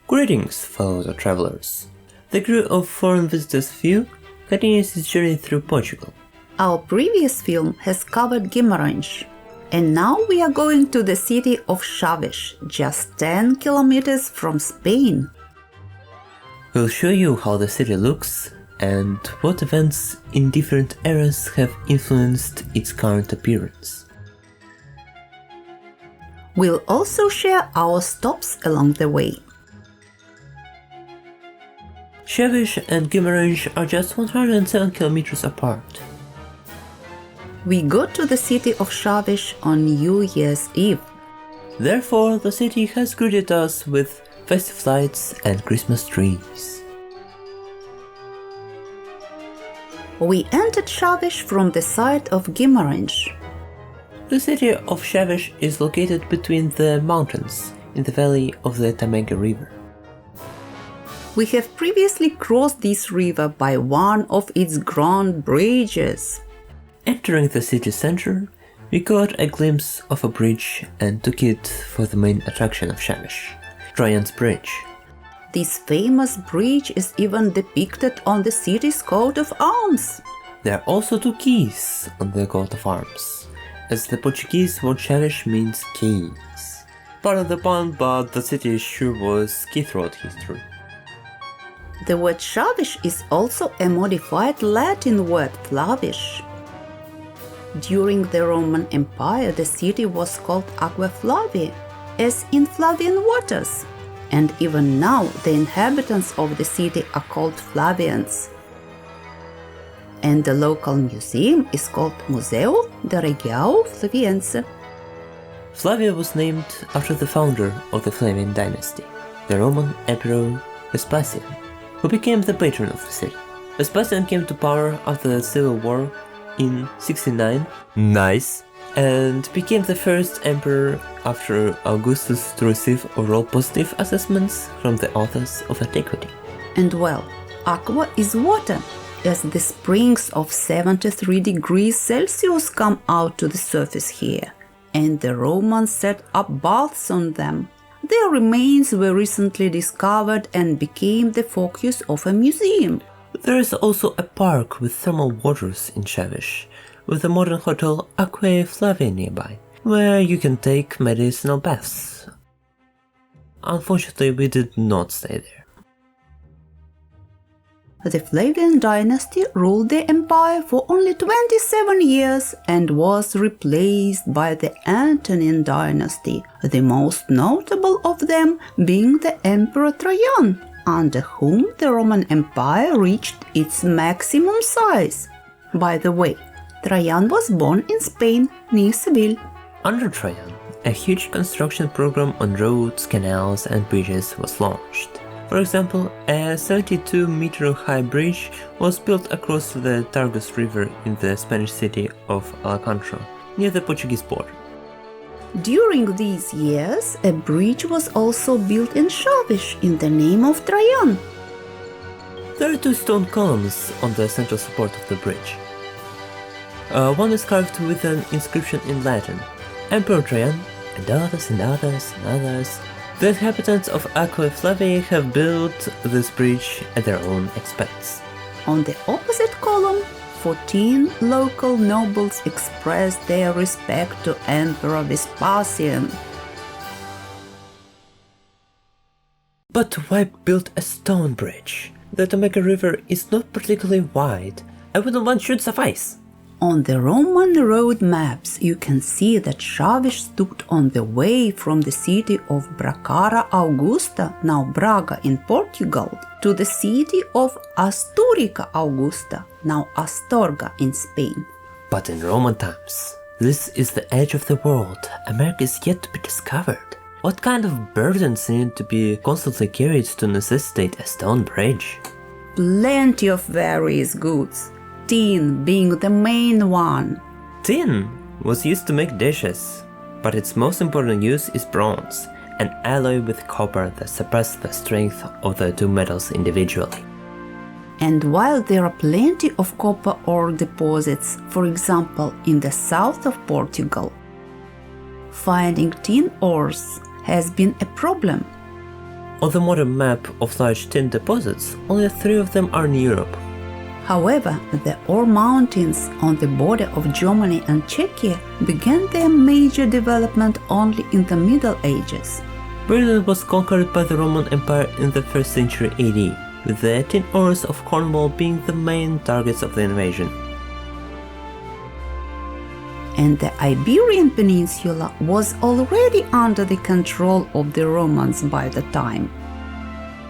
Greetings, fellow travelers. The crew of Foreign Visitors View continues its journey through Portugal. Our previous film has covered Guimarães, and now we are going to the city of Chaves, just 10 kilometers from Spain. We'll show you how the city looks and what events in different eras have influenced its current appearance. We'll also share our stops along the way. Chaves and Guimarães are just 107 kilometers apart. We got to the city of Chaves on New Year's Eve. Therefore, the city has greeted us with festive lights and Christmas trees. We entered Chaves from the side of Guimarães. The city of Chaves is located between the mountains in the valley of the Tamega River. We have previously crossed this river by one of its grand bridges. Entering the city center, we caught a glimpse of a bridge and took it for the main attraction of Chaves, Trajan's Bridge. This famous bridge is even depicted on the city's coat of arms. There are also two keys on the coat of arms, as the Portuguese word Chaves means keys. Part of the pun, but the city sure was key throughout history. The word Chaves is also a modified Latin word Flavish. During the Roman Empire, the city was called Aqua Flavia, as in Flavian waters. And even now, the inhabitants of the city are called Flavians. And the local museum is called Museu de Região Flaviense. Flavia was named after the founder of the Flavian dynasty, the Roman Emperor Vespasian, who became the patron of the city. Vespasian came to power after the Civil War in 69, and became the first emperor after Augustus to receive overall positive assessments from the authors of antiquity. And well, aqua is water, as the springs of 73 degrees Celsius come out to the surface here, and the Romans set up baths on them. Their remains were recently discovered and became the focus of a museum. There is also a park with thermal waters in Chaves, with the modern hotel Aqua Flavia nearby, where you can take medicinal baths. Unfortunately, we did not stay there. The Flavian dynasty ruled the empire for only 27 years and was replaced by the Antonine dynasty, the most notable of them being the Emperor Trajan, under whom the Roman Empire reached its maximum size. By the way, Trajan was born in Spain, near Seville. Under Trajan, a huge construction program on roads, canals and bridges was launched. For example, a 72-meter high bridge was built across the Tagus River in the Spanish city of Alcantara, near the Portuguese border. During these years, a bridge was also built in Chaves in the name of Trajan. There are two stone columns on the central support of the bridge. One is carved with an inscription in Latin, Emperor Trajan, and others and others and others. The inhabitants of Aqua Flavia have built this bridge at their own expense. On the opposite column, 14 local nobles expressed their respect to Emperor Vespasian. But why build a stone bridge? The Tamega River is not particularly wide, and wooden one should suffice. On the Roman road maps, you can see that Chaves stood on the way from the city of Bracara Augusta, now Braga in Portugal, to the city of Asturica Augusta, now Astorga in Spain. But in Roman times, this is the edge of the world. America is yet to be discovered. What kind of burdens need to be constantly carried to necessitate a stone bridge? Plenty of various goods, tin being the main one. Tin was used to make dishes, but its most important use is bronze, an alloy with copper that suppresses the strength of the two metals individually. And while there are plenty of copper ore deposits, for example in the south of Portugal, finding tin ores has been a problem. On the modern map of large tin deposits, only 3 of them are in Europe. However, the ore mountains on the border of Germany and Czechia began their major development only in the Middle Ages. Britain was conquered by the Roman Empire in the 1st century AD, with the tin ores of Cornwall being the main targets of the invasion. And the Iberian Peninsula was already under the control of the Romans by the time.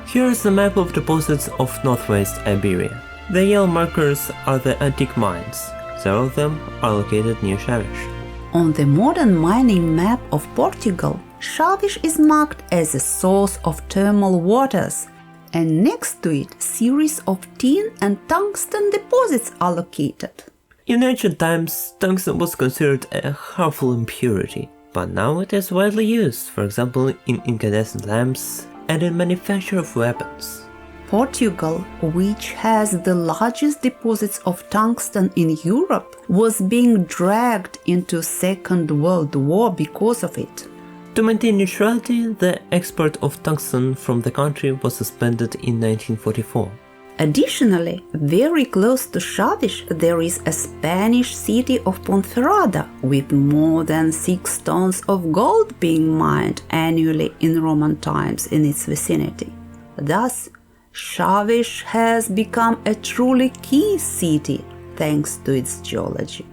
Here is the map of deposits of northwest Iberia. The yellow markers are the antique mines. Several of them are located near Chaves. On the modern mining map of Portugal, Chaves is marked as a source of thermal waters, and next to it, series of tin and tungsten deposits are located. In ancient times, tungsten was considered a harmful impurity, but now it is widely used, for example in incandescent lamps and in manufacture of weapons. Portugal, which has the largest deposits of tungsten in Europe, was being dragged into Second World War because of it. To maintain neutrality, the export of tungsten from the country was suspended in 1944. Additionally, very close to Chaves there is a Spanish city of Ponferrada with more than 6 tons of gold being mined annually in Roman times in its vicinity. Thus, Chaves has become a truly key city thanks to its geology.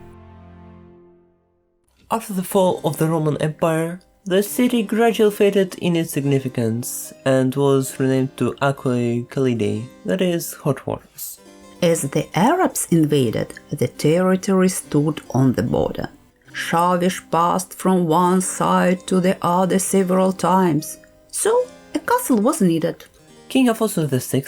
After the fall of the Roman Empire, the city gradually faded in its significance and was renamed to Aquae Calidae, that is, hot waters. As the Arabs invaded, the territory stood on the border. Chaves passed from one side to the other several times, so a castle was needed. King Afonso VI,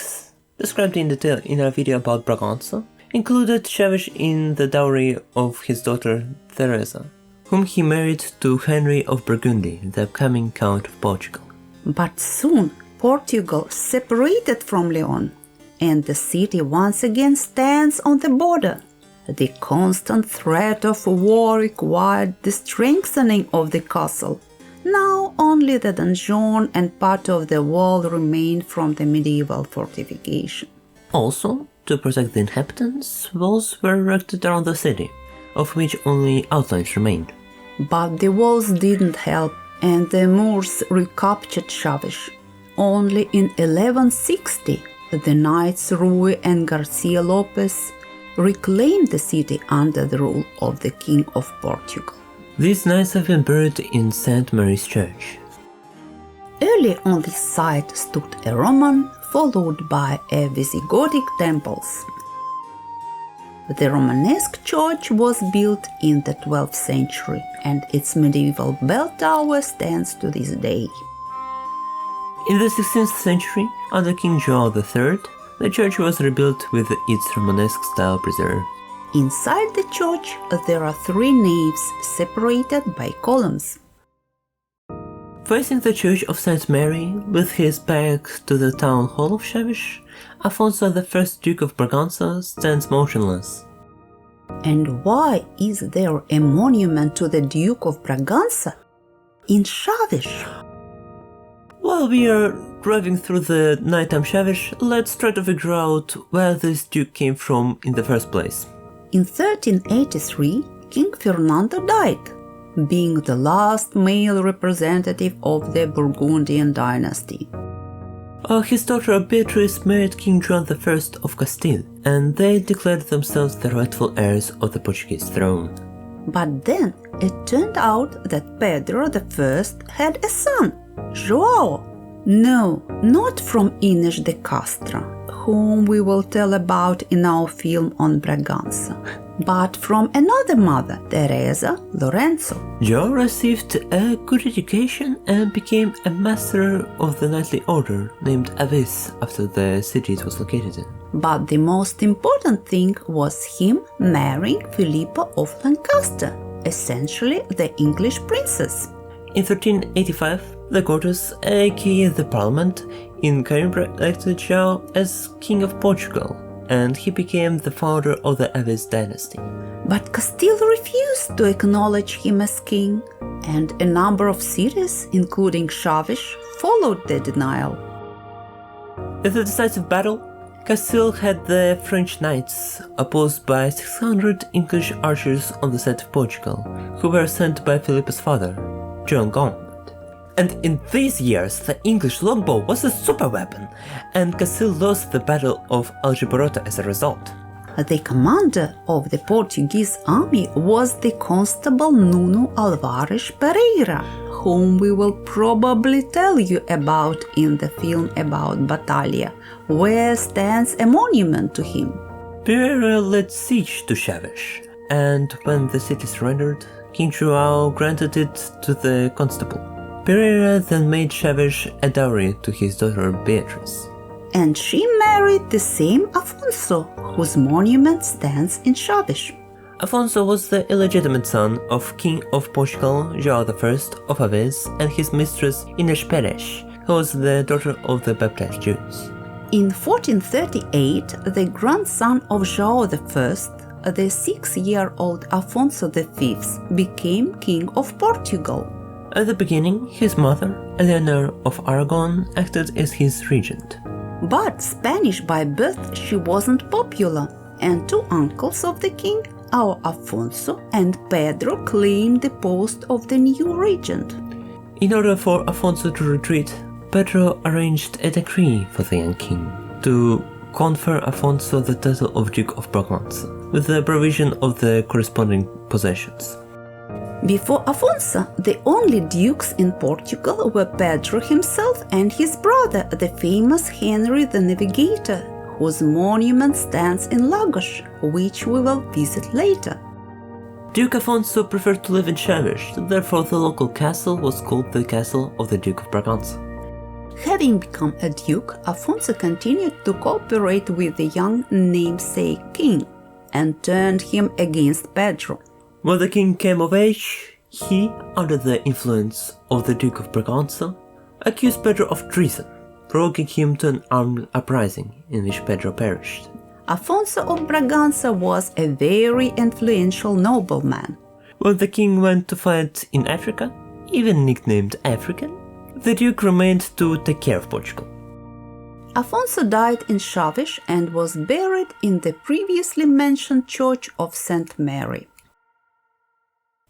described in detail in our video about Braganza, included Chaves in the dowry of his daughter Teresa, whom he married to Henry of Burgundy, the upcoming Count of Portugal. But soon Portugal separated from Leon, and the city once again stands on the border. The constant threat of war required the strengthening of the castle. Now only the donjon and part of the wall remain from the medieval fortification. Also, to protect the inhabitants, walls were erected around the city, of which only outlines remained. But the walls didn't help, and the Moors recaptured Chaves. Only in 1160, the knights Rui and Garcia Lopez reclaimed the city under the rule of the King of Portugal. These knights have been buried in St. Mary's Church. Early on this site stood a Roman, followed by a Visigothic temples. The Romanesque church was built in the 12th century, and its medieval bell tower stands to this day. In the 16th century, under King João III, the church was rebuilt with its Romanesque style preserved. Inside the church there are 3 naves separated by columns. Facing the Church of St. Mary, with his back to the town hall of Chaves, Afonso I, Duke of Braganza, stands motionless. And why is there a monument to the Duke of Braganza in Chaves? While we are driving through the nighttime Chaves, let's try to figure out where this duke came from in the first place. In 1383, King Fernando died, being the last male representative of the Burgundian dynasty. His daughter Beatrice married King John I of Castile, and they declared themselves the rightful heirs of the Portuguese throne. But then it turned out that Pedro I had a son, João. No, not from Inês de Castro, whom we will tell about in our film on Braganza, but from another mother, Teresa Lorenzo. João received a good education and became a master of the knightly order named Avis after the city it was located in. But the most important thing was him marrying Philippa of Lancaster, essentially the English princess. In 1385, the Cortes, aka the Parliament, in Coimbra elected João as King of Portugal, and he became the founder of the Avis dynasty. But Castile refused to acknowledge him as king, and a number of cities, including Chaves, followed the denial. In the decisive battle, Castile had the French knights opposed by 600 English archers on the side of Portugal, who were sent by Philip's father, John Gauntlet. And in these years, the English longbow was a super weapon, and Castile lost the Battle of Aljubarrota as a result. The commander of the Portuguese army was the Constable Nuno Alvares Pereira, whom we will probably tell you about in the film about Batalha, where stands a monument to him. Pereira led siege to Chaves, and when the city surrendered, King João granted it to the constable. Pereira then made Chaves a dowry to his daughter Beatrice. And she married the same Afonso, whose monument stands in Chaves. Afonso was the illegitimate son of King of Portugal João I of Chaves and his mistress Inês Pérez, who was the daughter of the baptized Jews. In 1438, the grandson of João I, the 6-year-old Afonso V, became King of Portugal. At the beginning, his mother, Eleanor of Aragon, acted as his regent. But Spanish by birth, she wasn't popular, and two uncles of the king, our Afonso and Pedro, claimed the post of the new regent. In order for Afonso to retreat, Pedro arranged a decree for the young king to confer Afonso the title of Duke of Braganza, with the provision of the corresponding possessions. Before Afonso, the only dukes in Portugal were Pedro himself and his brother, the famous Henry the Navigator, whose monument stands in Lagos, which we will visit later. Duke Afonso preferred to live in Chaves, therefore the local castle was called the Castle of the Duke of Braganza. Having become a duke, Afonso continued to cooperate with the young namesake king and turned him against Pedro. When the king came of age, he, under the influence of the Duke of Braganza, accused Pedro of treason, provoking him to an armed uprising in which Pedro perished. Afonso of Braganza was a very influential nobleman. When the king went to fight in Africa, even nicknamed African, the duke remained to take care of Portugal. Afonso died in Chaves and was buried in the previously mentioned Church of St. Mary.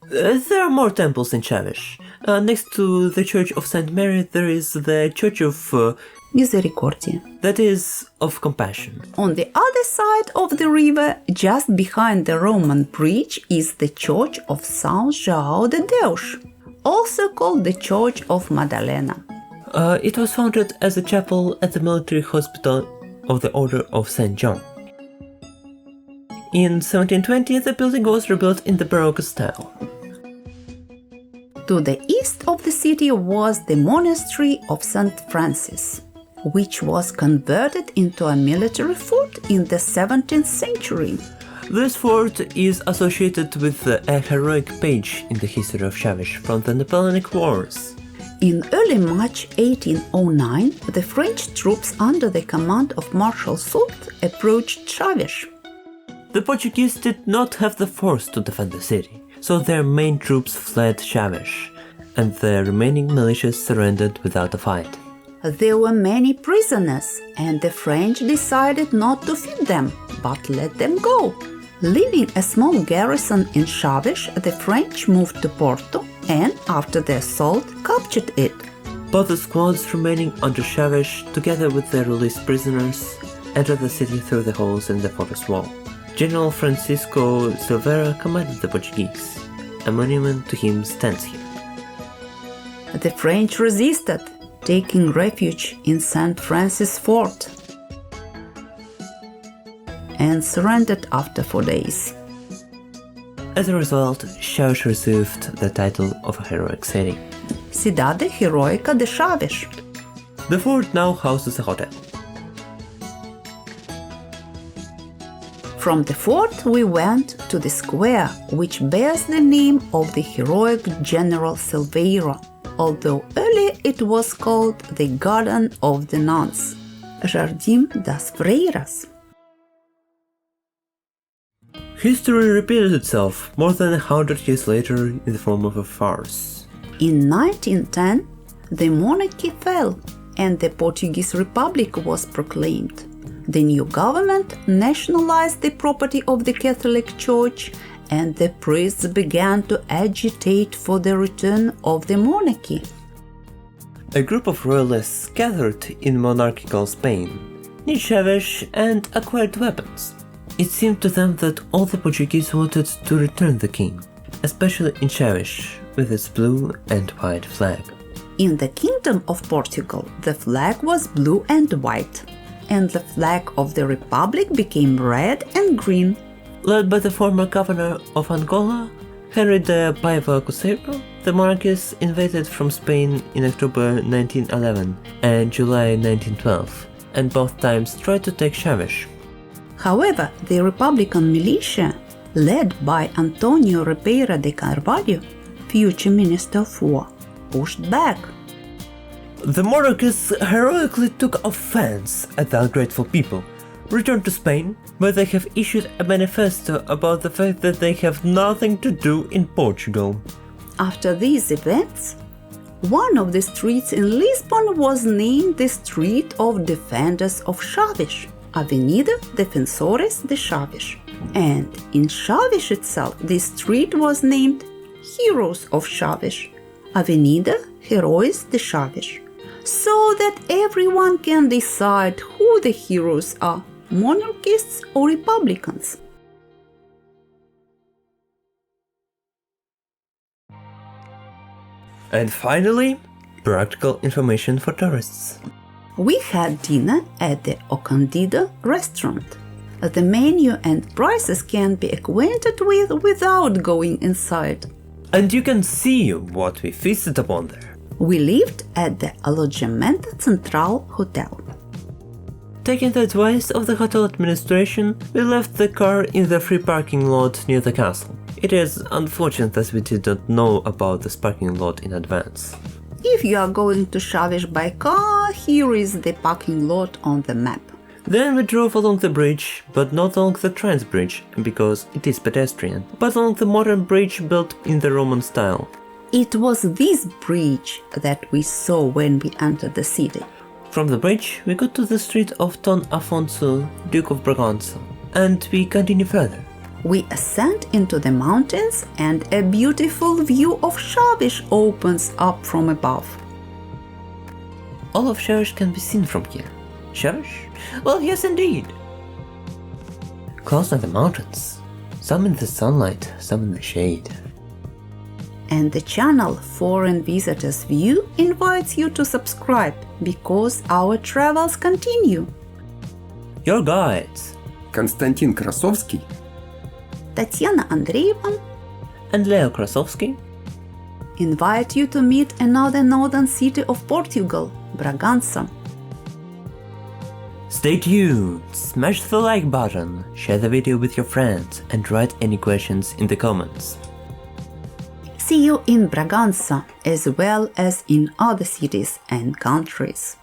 There are more temples in Chaves. Next to the Church of St. Mary, there is the Church of Misericordia. That is, of compassion. On the other side of the river, just behind the Roman bridge, is the Church of São João de Deus, also called the Church of Madalena. It was founded as a chapel at the military hospital of the Order of St. John. In 1720, the building was rebuilt in the Baroque style. To the east of the city was the monastery of St. Francis, which was converted into a military fort in the 17th century. This fort is associated with a heroic page in the history of Chaves from the Napoleonic Wars. In early March 1809, the French troops under the command of Marshal Soult approached Chaves. The Portuguese did not have the force to defend the city, so their main troops fled Chaves, and the remaining militias surrendered without a fight. There were many prisoners, and the French decided not to feed them, but let them go. Leaving a small garrison in Chaves, the French moved to Porto and, after the assault, captured it. Both the squads remaining under Chaves, together with the released prisoners, entered the city through the holes in the fortress wall. General Francisco Silveira commanded the Portuguese. A monument to him stands here. The French resisted, taking refuge in St. Francis Fort, and surrendered after 4 days. As a result, Chaves received the title of a heroic city. Cidade Heroica de Chaves. The fort now houses a hotel. From the fort we went to the square, which bears the name of the heroic General Silveira, although earlier it was called the Garden of the Nuns, Jardim das Freiras. History repeated itself more than 100 years later in the form of a farce. In 1910, the monarchy fell, and the Portuguese Republic was proclaimed. The new government nationalized the property of the Catholic Church, and the priests began to agitate for the return of the monarchy. A group of royalists gathered in monarchical Spain, near Chaves, and acquired weapons. It seemed to them that all the Portuguese wanted to return the king, especially in Chaves, with its blue and white flag. In the Kingdom of Portugal, the flag was blue and white, and the flag of the Republic became red and green. Led by the former governor of Angola, Henry de Paiva Coceiro, the monarchists invaded from Spain in October 1911 and July 1912, and both times tried to take Chaves. However, the Republican militia, led by Antonio Ribeira de Carvalho, future Minister of War, pushed back. The monarchists heroically took offense at the ungrateful people, returned to Spain, where they have issued a manifesto about the fact that they have nothing to do in Portugal. After these events, one of the streets in Lisbon was named the Street of Defenders of Chaves, Avenida Defensores de Chaves, and in Chaves itself the street was named Heroes of Chaves, Avenida Heróis de Chaves, so that everyone can decide who the heroes are, monarchists or republicans. And finally, practical information for tourists. We had dinner at the Ocandida restaurant. The menu and prices can be acquainted with without going inside. And you can see what we feasted upon there. We lived at the Alojamento Central Hotel. Taking the advice of the hotel administration, we left the car in the free parking lot near the castle. It is unfortunate that we did not know about this parking lot in advance. If you are going to Chaves by car, here is the parking lot on the map. Then we drove along the bridge, but not along the Trans Bridge, because it is pedestrian, but along the modern bridge built in the Roman style. It was this bridge that we saw when we entered the city. From the bridge, we go to the street of Don Afonso, Duke of Braganza, and we continue further. We ascend into the mountains and a beautiful view of Chaves opens up from above. All of Chaves can be seen from here. Chaves? Well, yes indeed. Close are the mountains, some in the sunlight, some in the shade. And the channel Foreign Visitors View invites you to subscribe because our travels continue. Your guides, Konstantin Krasovsky, Tatiana Andreeva, and Leo Krasovsky, invite you to meet another northern city of Portugal, Braganza. Stay tuned, smash the like button, share the video with your friends, and write any questions in the comments. See you in Braganza as well as in other cities and countries.